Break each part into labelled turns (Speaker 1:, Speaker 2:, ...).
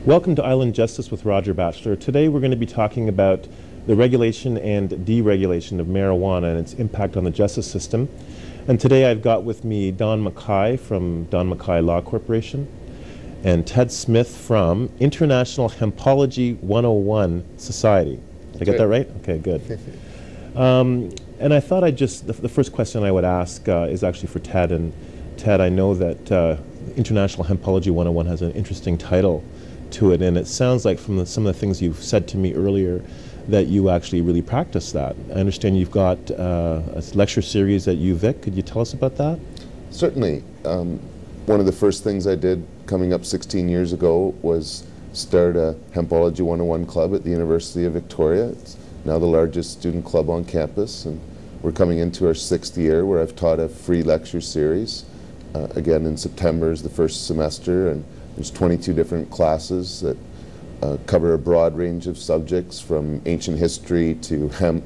Speaker 1: Welcome to Island Justice with Roger Batchelor. Today we're going to be talking about the regulation and deregulation of marijuana and its impact on the justice system. And today I've got with me Don Mackay from Don Mackay Law Corporation and Ted Smith from International Hempology 101 Society. Did I get that right? Okay, good. And I thought the first question I would ask is actually for Ted. And Ted, I know that International Hempology 101 has an interesting title to it, and it sounds like from some of the things you've said to me earlier that you actually really practice that. I understand you've got a lecture series at UVic. Could you tell us about that?
Speaker 2: Certainly. One of the first things I did coming up 16 years ago was start a Hempology 101 club at the University of Victoria. It's now the largest student club on campus, and we're coming into our 6th year where I've taught a free lecture series. Again, in September is the first semester, and there's 22 different classes that cover a broad range of subjects from ancient history to hemp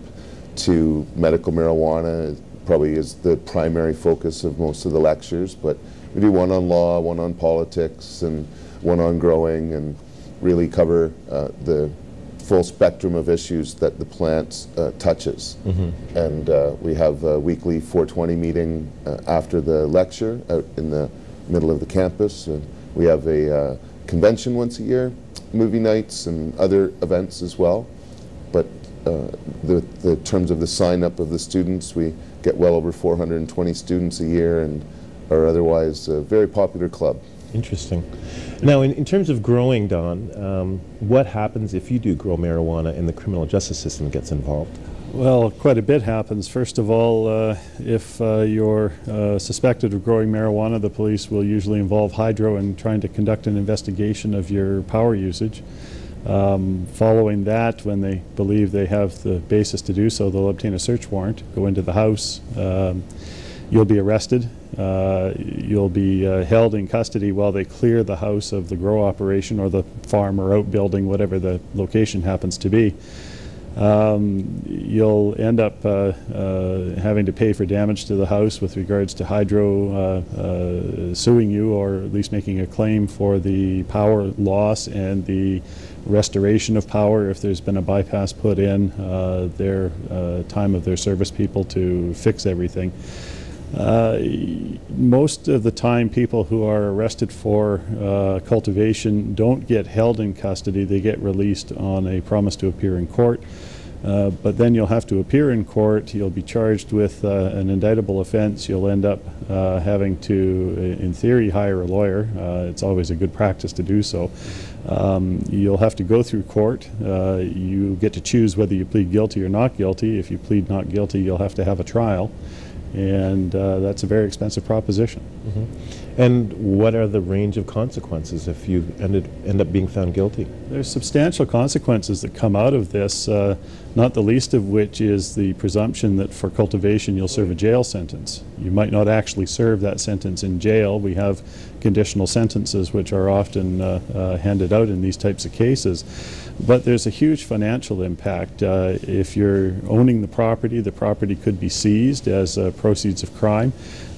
Speaker 2: to medical marijuana. Probably is the primary focus of most of the lectures, but we do one on law, one on politics, and one on growing, and really cover the full spectrum of issues that the plant touches. Mm-hmm. And we have a weekly 420 meeting after the lecture out in the middle of the campus. We have a convention once a year, movie nights and other events as well. But the terms of the sign-up of the students, we get well over 420 students a year and are otherwise a very popular club.
Speaker 1: Interesting. Now, in terms of growing, Don, what happens if you do grow marijuana and the criminal justice system gets involved?
Speaker 3: Well, quite a bit happens. First of all, if you're suspected of growing marijuana, the police will usually involve Hydro in trying to conduct an investigation of your power usage. Following that, when they believe they have the basis to do so, they'll obtain a search warrant, go into the house. You'll be arrested. You'll be held in custody while they clear the house of the grow operation or the farm or outbuilding, whatever the location happens to be. You'll end up having to pay for damage to the house with regards to Hydro suing you, or at least making a claim for the power loss and the restoration of power if there's been a bypass put in, their time of their service people to fix everything. Most of the time people who are arrested for cultivation don't get held in custody. They get released on a promise to appear in court. But then you'll have to appear in court. You'll be charged with an indictable offense. You'll end up having to, in theory, hire a lawyer. It's always a good practice to do so. You'll have to go through court. You get to choose whether you plead guilty or not guilty. If you plead not guilty, you'll have to have a trial. And that's a very expensive proposition.
Speaker 1: Mm-hmm. And what are the range of consequences if you end up being found guilty?
Speaker 3: There's substantial consequences that come out of this, not the least of which is the presumption that for cultivation you'll serve a jail sentence. You might not actually serve that sentence in jail. We have conditional sentences which are often handed out in these types of cases. But there's a huge financial impact. If you're owning the property could be seized as proceeds of crime.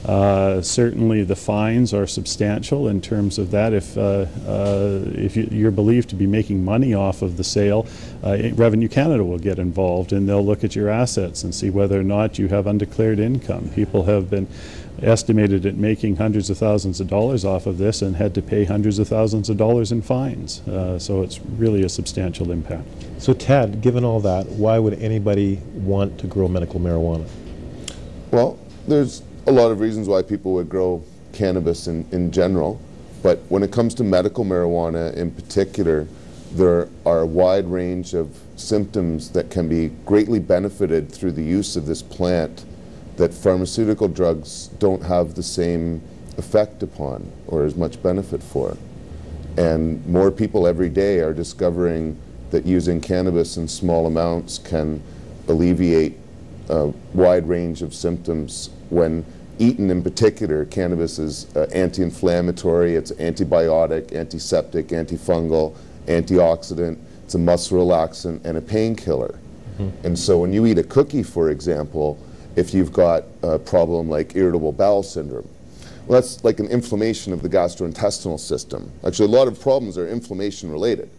Speaker 3: Certainly the fines are substantial in terms of that. If you're believed to be making money off of the sale, Revenue Canada will get involved, and they'll look at your assets and see whether or not you have undeclared income. People have been estimated at making hundreds of thousands of dollars off of this and had to pay hundreds of thousands of dollars in fines. So it's really a substantial impact.
Speaker 1: So Ted, given all that, why would anybody want to grow medical marijuana?
Speaker 2: Well, there's a lot of reasons why people would grow cannabis in general, but when it comes to medical marijuana in particular, there are a wide range of symptoms that can be greatly benefited through the use of this plant that pharmaceutical drugs don't have the same effect upon or as much benefit for. And more people every day are discovering that using cannabis in small amounts can alleviate a wide range of symptoms. When eaten in particular, cannabis is anti-inflammatory, it's antibiotic, antiseptic, antifungal, antioxidant, it's a muscle relaxant and a painkiller. Mm-hmm. And so when you eat a cookie, for example, if you've got a problem like irritable bowel syndrome, Well, that's like an inflammation of the gastrointestinal system. Actually, a lot of problems are inflammation related.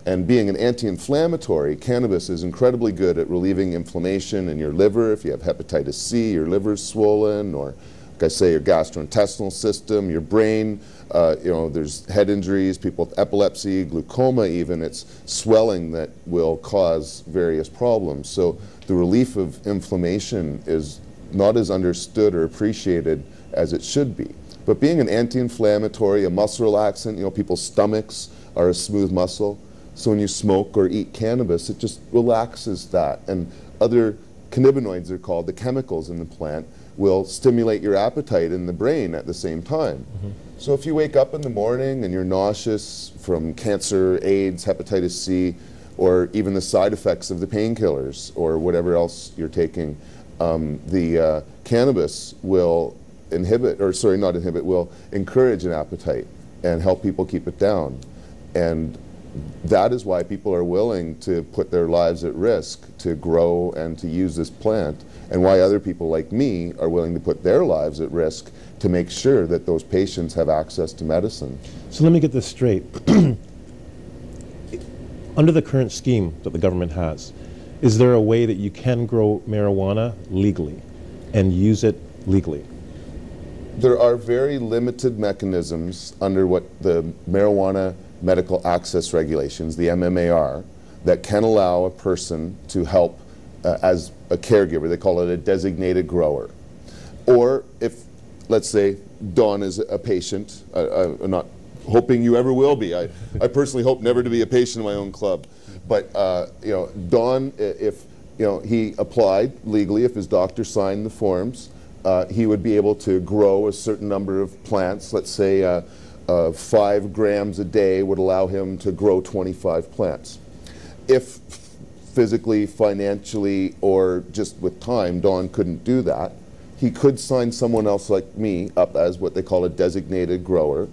Speaker 2: And being an anti-inflammatory, cannabis is incredibly good at relieving inflammation in your liver. If you have hepatitis C, your liver's swollen, or like I say, your gastrointestinal system, your brain, there's head injuries, people with epilepsy, glaucoma even, it's swelling that will cause various problems. So the relief of inflammation is not as understood or appreciated as it should be. But being an anti-inflammatory, a muscle relaxant, people's stomachs are a smooth muscle. So when you smoke or eat cannabis, it just relaxes that. And other cannabinoids, they're called, the chemicals in the plant, will stimulate your appetite in the brain at the same time. Mm-hmm. So if you wake up in the morning and you're nauseous from cancer, AIDS, hepatitis C, or even the side effects of the painkillers or whatever else you're taking, the cannabis will will encourage an appetite and help people keep it down. And that is why people are willing to put their lives at risk to grow and to use this plant, and why other people like me are willing to put their lives at risk to make sure that those patients have access to medicine.
Speaker 1: So let me get this straight. Under the current scheme that the government has, is there a way that you can grow marijuana legally and use it legally?
Speaker 2: There are very limited mechanisms under what the Marijuana Medical Access Regulations, the MMAR, that can allow a person to help as a caregiver. They call it a designated grower. Or if, let's say, Don is a patient, I'm not hoping you ever will be. I personally hope never to be a patient in my own club. But Don, if he applied legally, if his doctor signed the forms, he would be able to grow a certain number of plants. Let's say 5 grams a day would allow him to grow 25 plants. If physically, financially, or just with time, Don couldn't do that, he could sign someone else like me up as what they call a designated grower.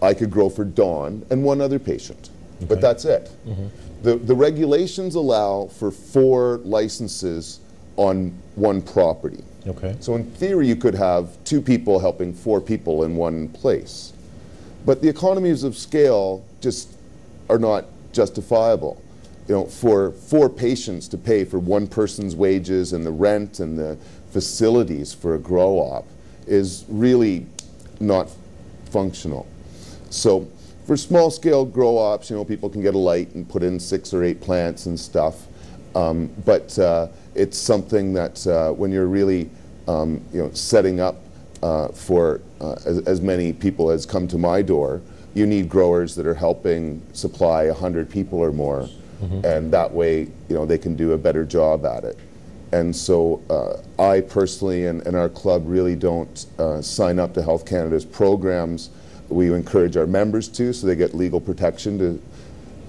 Speaker 2: I could grow for Don and one other patient, okay. But that's it. Mm-hmm. The regulations allow for 4 licenses on one property.
Speaker 1: Okay.
Speaker 2: So in theory, you could have 2 people helping 4 people in one place. But the economies of scale just are not justifiable. For 4 patients to pay for one person's wages and the rent and the facilities for a grow op is really not functional. So for small scale grow ops, people can get a light and put in 6 or 8 plants and stuff. But it's something that when you're really setting up for as many people as come to my door, you need growers that are helping supply 100 people or more, mm-hmm. and that way they can do a better job at it. And so I personally and our club really don't sign up to Health Canada's programs. We encourage our members to, so they get legal protection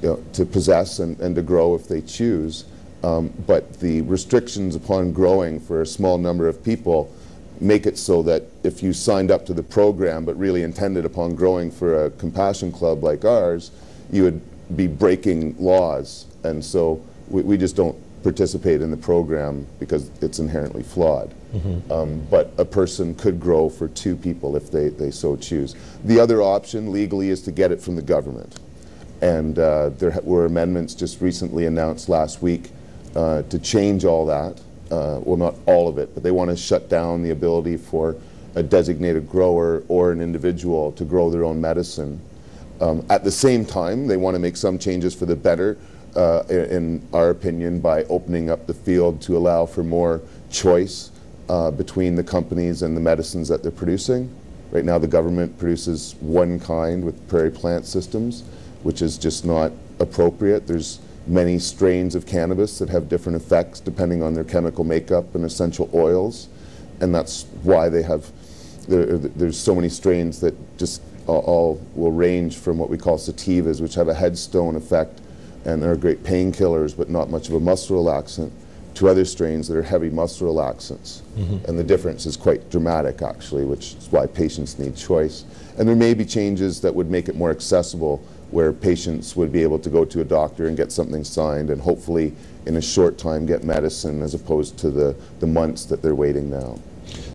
Speaker 2: to possess and to grow if they choose. But the restrictions upon growing for a small number of people make it so that if you signed up to the program but really intended upon growing for a compassion club like ours, you would be breaking laws. And so we just don't participate in the program because it's inherently flawed. Mm-hmm. But a person could grow for 2 people if they so choose. The other option legally is to get it from the government. And there were amendments just recently announced last week to change all that. Well, not all of it, but they want to shut down the ability for a designated grower or an individual to grow their own medicine. At the same time, they want to make some changes for the better, in our opinion, by opening up the field to allow for more choice between the companies and the medicines that they're producing. Right now, the government produces one kind with Prairie Plant Systems, which is just not appropriate. There's many strains of cannabis that have different effects depending on their chemical makeup and essential oils, and that's why they have there's so many strains that just all will range from what we call sativas, which have a headstone effect and are great painkillers but not much of a muscle relaxant, to other strains that are heavy muscle relaxants. Mm-hmm. And the difference is quite dramatic actually, which is why patients need choice. And there may be changes that would make it more accessible, where patients would be able to go to a doctor and get something signed and hopefully in a short time get medicine, as opposed to the months that they're waiting now.